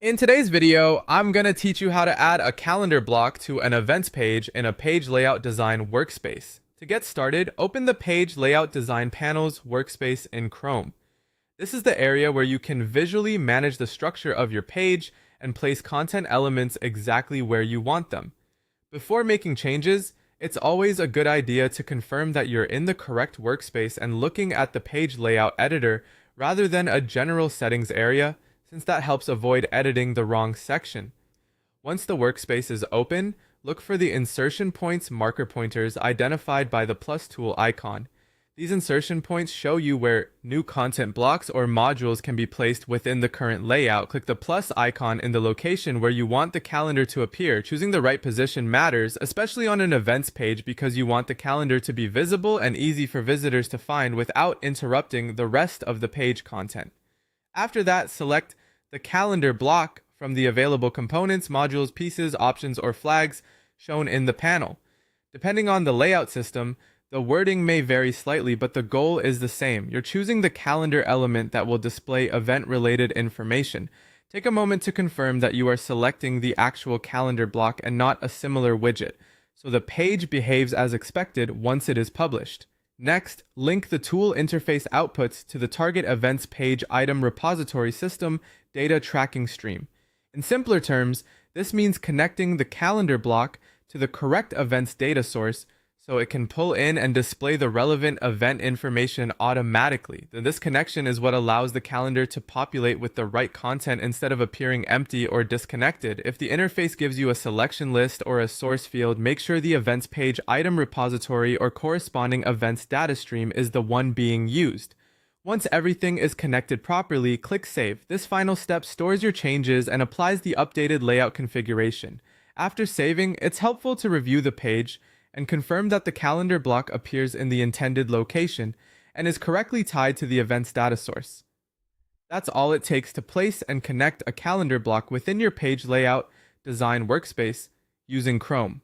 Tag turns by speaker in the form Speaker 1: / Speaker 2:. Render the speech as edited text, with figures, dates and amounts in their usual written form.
Speaker 1: In today's video, I'm going to teach you how to add a calendar block to an events page in a page layout design workspace. To get started, open the Page Layout Design Panels workspace in Chrome. This is the area where you can visually manage the structure of your page and place content elements exactly where you want them. Before making changes, it's always a good idea to confirm that you're in the correct workspace and looking at the page layout editor rather than a general settings area, since that helps avoid editing the wrong section. Once the workspace is open, look for the insertion points marker pointers identified by the plus tool icon. These insertion points show you where new content blocks or modules can be placed within the current layout. Click the plus icon in the location where you want the calendar to appear. Choosing the right position matters, especially on an events page, because you want the calendar to be visible and easy for visitors to find without interrupting the rest of the page content. After that, select the calendar block from the available components, modules, pieces, options, or flags shown in the panel. Depending on the layout system, the wording may vary slightly, but the goal is the same. You're choosing the calendar element that will display event-related information. Take a moment to confirm that you are selecting the actual calendar block and not a similar widget, so the page behaves as expected once it is published. Next, link the tool interface outputs to the target events page item repository system data tracking stream. In simpler terms, this means connecting the calendar block to the correct events data source so it can pull in and display the relevant event information automatically. This connection is what allows the calendar to populate with the right content instead of appearing empty or disconnected. If the interface gives you a selection list or a source field, make sure the events page item repository or corresponding events data stream is the one being used. Once everything is connected properly, click Save. This final step stores your changes and applies the updated layout configuration. After saving, it's helpful to review the page and confirm that the calendar block appears in the intended location and is correctly tied to the event's data source. That's all it takes to place and connect a calendar block within your page layout design workspace using Chrome.